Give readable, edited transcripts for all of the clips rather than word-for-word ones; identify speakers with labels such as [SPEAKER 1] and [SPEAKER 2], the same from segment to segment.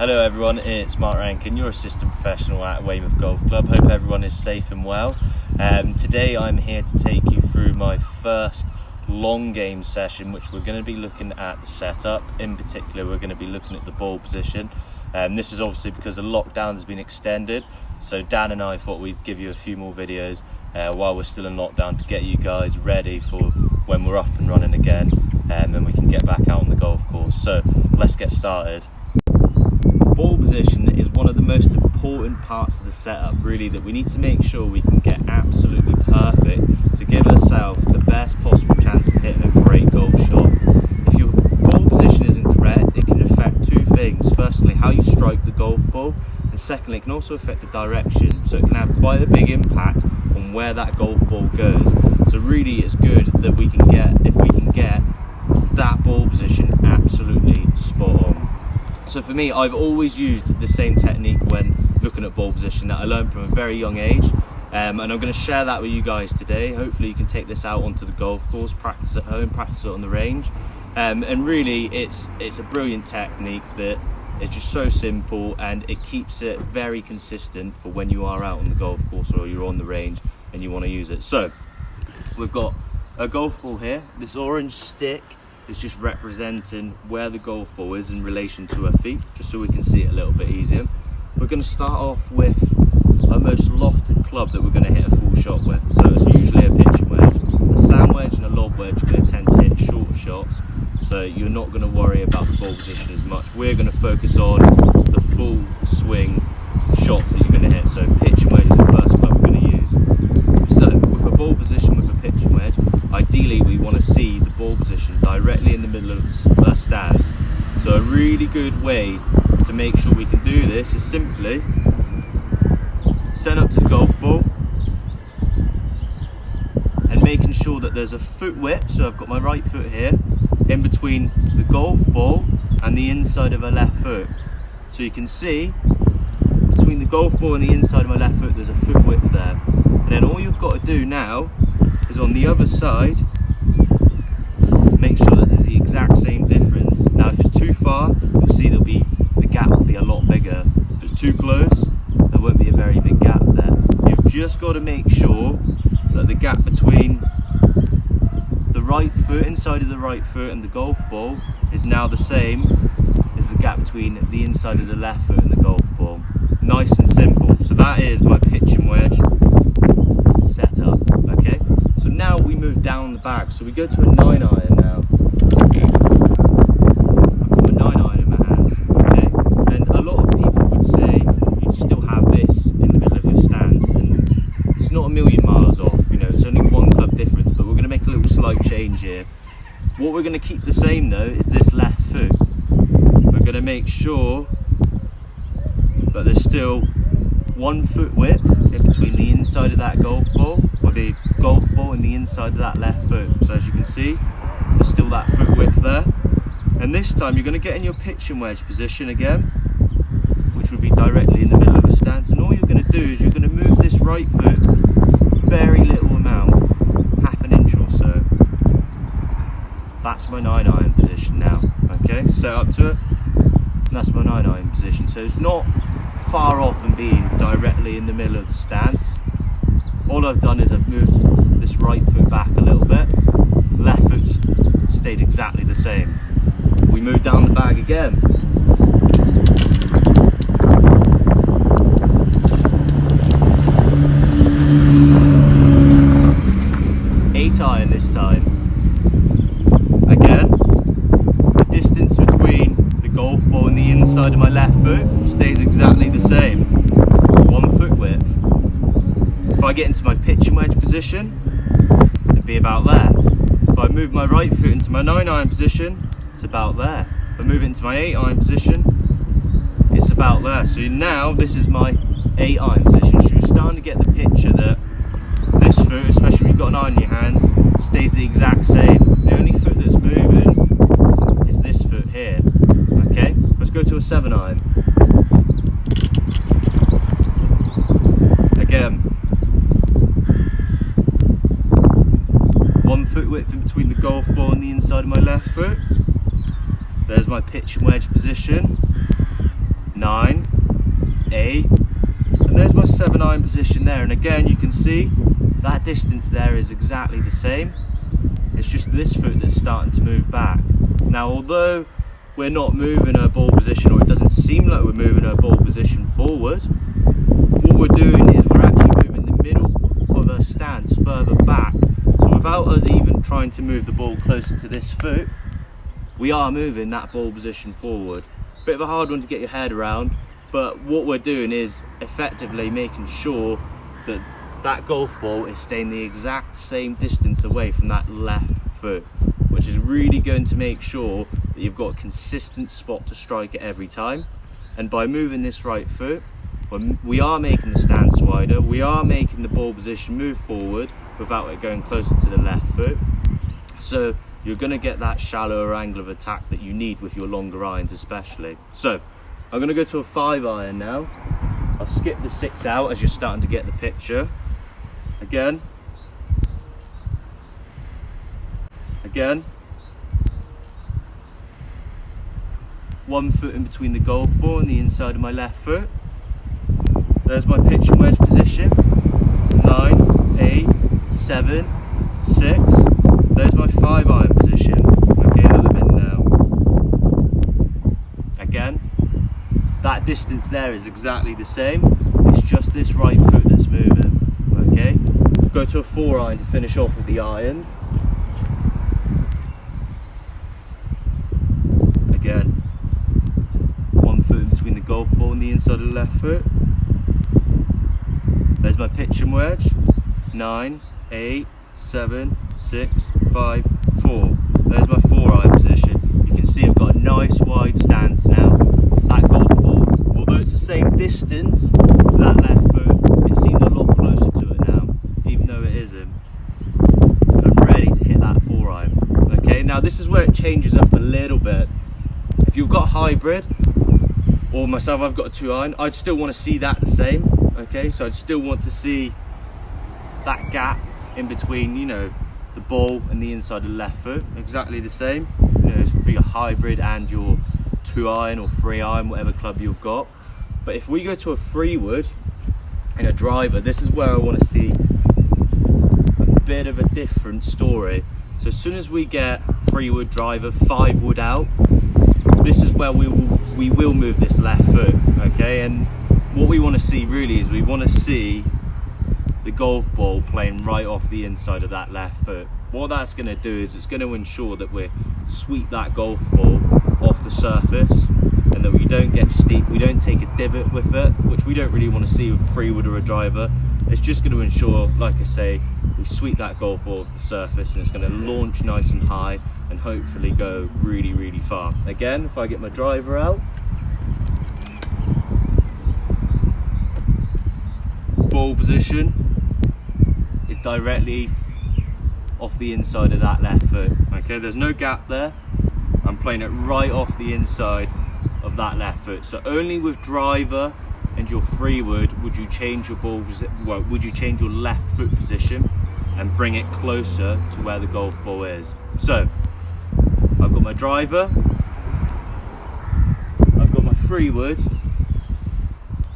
[SPEAKER 1] Hello everyone, it's Mark Rankin, your assistant professional at Weymouth Golf Club. Hope everyone is safe and well. Today I'm here to take you through my first long game session, which we're going to be looking at the setup. In particular, we're going to be looking at the ball position. This is obviously because the lockdown has been extended, so Dan and I thought we'd give you a few more videos while we're still in lockdown to get you guys ready for when we're up and running again, and then we can get back out on the golf course. So let's get started. Ball position is one of the most important parts of the setup, really, that we need to make sure we can get absolutely perfect to give ourselves the best possible chance of hitting a great golf shot. If your ball position isn't correct, it can affect two things. Firstly, how you strike the golf ball, and secondly, it can also affect the direction, so it can have quite a big impact on where that golf ball goes. So really it's good that we can get that ball position absolutely spot on. So for me, I've always used the same technique when looking at ball position that I learned from a very young age, and I'm going to share that with you guys today. Hopefully you can take this out onto the golf course, practice at home, practice it on the range, and really it's a brilliant technique that is just so simple, and it keeps it very consistent for when you are out on the golf course or you're on the range and you want to use it. So we've got a golf ball here. This orange stick is just representing where the golf ball is in relation to her feet, just so we can see it a little bit easier. We're going to start off with our most lofted club that we're going to hit a full shot with. So it's usually a pitching wedge. A sand wedge and a lob wedge are going to tend to hit shorter shots, so you're not going to worry about the ball position as much. We're going to focus on the full swing shots that you're going to hit. So pitching wedge is the first club we're going to use. So with a ball position with a pitching wedge, ideally we want to see the ball position directly in the middle of the stands. So a really good way to make sure we can do this is simply set up to the golf ball and making sure that there's a foot width, so I've got my right foot here in between the golf ball and the inside of my left foot. So you can see between the golf ball and the inside of my left foot there's a foot width there, and then all you've got to do now is on the other side make sure that there's the exact same difference. Now if it's too far, you'll see the gap will be a lot bigger. If it's too close, there won't be a very big gap there. You've just got to make sure that the gap between the right foot, inside of the right foot, and the golf ball is now the same as the gap between the inside of the left foot and the golf ball. Nice and simple. So that is my pitching wedge setup. Okay, so now we move down the bag. So we go to a 9-iron now. I've got a 9-iron in my hands. Okay, and a lot of people would say you'd still have this in the middle of your stance, and it's not a million miles off. You know, it's only one club difference, but we're going to make a little slight change here. What we're going to keep the same though is this left foot. We're going to make sure that there's still 1 foot width in between the inside of that golf ball, or the golf ball and the inside of that left foot. So as you can see, there's still that foot width there. And this time you're going to get in your pitching wedge position again, which would be directly in the middle of the stance. And all you're going to do is you're going to move this right foot very little amount, half an inch or so. That's my 9-iron position now. Okay, set up to it, and that's my 9-iron position. So it's not far off from being directly in the middle of the stance. All I've done is I've moved this right foot back a little bit, left foot's stayed exactly the same. We move down the bag again. Eight iron this time. Again, the distance between the golf ball and the inside of my left foot stays exactly the same, 1 foot width. If I get into my pitching wedge position, it'd be about there. If I move my right foot into my 9-iron position, it's about there. If I move it into my 8-iron position, it's about there. So now this is my 8-iron position. So you're starting to get the picture that this foot, especially when you've got an iron in your hands, stays the exact same. The only foot that's moving is this foot here. Okay, let's go to a 7-iron. Again, 1 foot width in between the golf ball and the inside of my left foot. There's my pitch and wedge position. 9, 8, and there's my 7-iron position there. And again, you can see that distance there is exactly the same. It's just this foot that's starting to move back. Now, although we're not moving our ball position, or it doesn't seem like we're moving our ball position forward, what we're doing is we're actually moving the middle of our stance further back. So without us even trying to move the ball closer to this foot, we are moving that ball position forward. Bit of a hard one to get your head around, but what we're doing is effectively making sure that that golf ball is staying the exact same distance away from that left foot, which is really going to make sure that you've got a consistent spot to strike it every time. And by moving this right foot, we are making the stance wider, we are making the ball position move forward without it going closer to the left foot. So you're going to get that shallower angle of attack that you need with your longer irons especially. So I'm going to go to a 5-iron now. I'll skip the 6 out as you're starting to get the picture. Again, one foot in between the golf ball and the inside of my left foot. There's my pitch and wedge position. 9, 8, 7, 6. There's my 5-iron position. Okay, another bit now. Again, that distance there is exactly the same. It's just this right foot that's moving. Okay, go to a 4-iron to finish off with the irons. Again, one foot in between the golf ball and the inside of the left foot. There's my pitch and wedge. 9, 8, 7, 6, 5, 4. There's my 4-iron position. You can see I've got a nice wide stance now. That golf ball, although it's the same distance to that left foot, it seems a lot closer to it now, even though it isn't. I'm ready to hit that 4-iron. Okay, now this is where it changes up a little bit. If you've got a hybrid, or myself, I've got a 2-iron, I'd still want to see that the same. Okay, so I'd still want to see that gap in between, you know, the ball and the inside of the left foot, exactly the same, you know, for your hybrid and your 2-iron or 3-iron, whatever club you've got. But if we go to a 3-wood in a driver, this is where I want to see a bit of a different story. So as soon as we get 3-wood driver, 5-wood out, this is where we will move this left foot. Okay, and what we want to see really is we want to see the golf ball playing right off the inside of that left foot. What that's going to do is it's going to ensure that we sweep that golf ball off the surface, and that we don't get steep, we don't take a divot with it, which we don't really want to see with a 3-wood or a driver. It's just going to ensure, like I say, we sweep that golf ball off the surface, and it's going to launch nice and high and hopefully go really, really far. Again, if I get my driver out, ball position is directly off the inside of that left foot. Okay, there's no gap there. I'm playing it right off the inside of that left foot. So only with driver and your 3-wood would you change your ball, well, would you change your left foot position and bring it closer to where the golf ball is. So I've got my driver, I've got my 3-wood,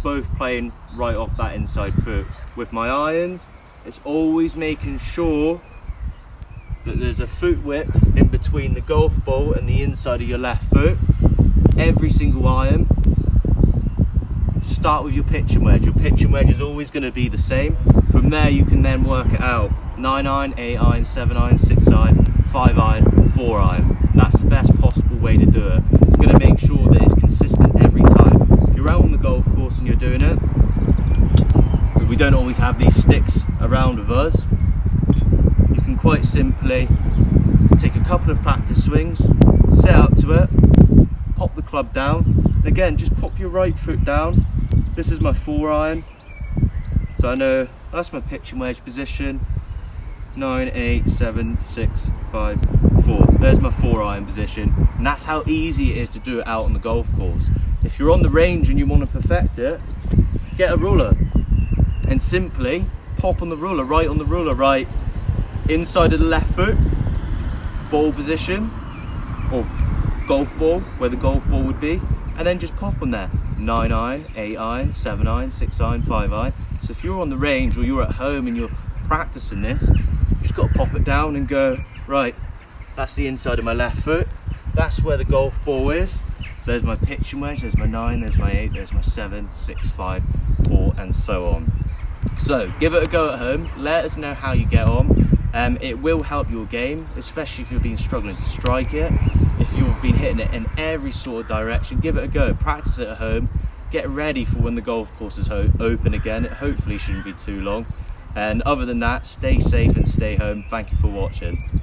[SPEAKER 1] both playing right off that inside foot. With my irons, it's always making sure that there's a foot width in between the golf ball and the inside of your left foot. Every single iron. Start with your pitch and wedge. Your pitch and wedge is always going to be the same. From there you can then work it out. 9-iron, 8-iron, 7-iron, 6-iron, 5-iron, 4-iron. That's the best possible way to do it. It's going to make sure that it's consistent every time. If you're out on the golf course and you're doing it, because we don't always have these sticks around with us, you can quite simply take a couple of practice swings, set up to it, pop the club down, and again, just pop your right foot down. This is my 4-iron, so I know that's my pitch and wedge position. 9, 8, 7, 6, 5, 4. There's my 4-iron position, and that's how easy it is to do it out on the golf course. If you're on the range and you want to perfect it, get a ruler and simply pop on the ruler, right inside of the left foot, ball position, or golf ball, where the golf ball would be, and then just pop on there. 9 iron, 8 iron, 7 iron, 6 iron, 5 iron. So if you're on the range or you're at home and you're practicing this, you just got to pop it down and go, right, that's the inside of my left foot, that's where the golf ball is, there's my pitching wedge, there's my 9, there's my 8, there's my 7, 6, 5, 4 and so on. So give it a go at home, let us know how you get on. It will help your game, especially if you've been struggling to strike it. If you've been hitting it in every sort of direction, give it a go, practice it at home, get ready for when the golf course is open again. It hopefully shouldn't be too long. And other than that, stay safe and stay home. Thank you for watching.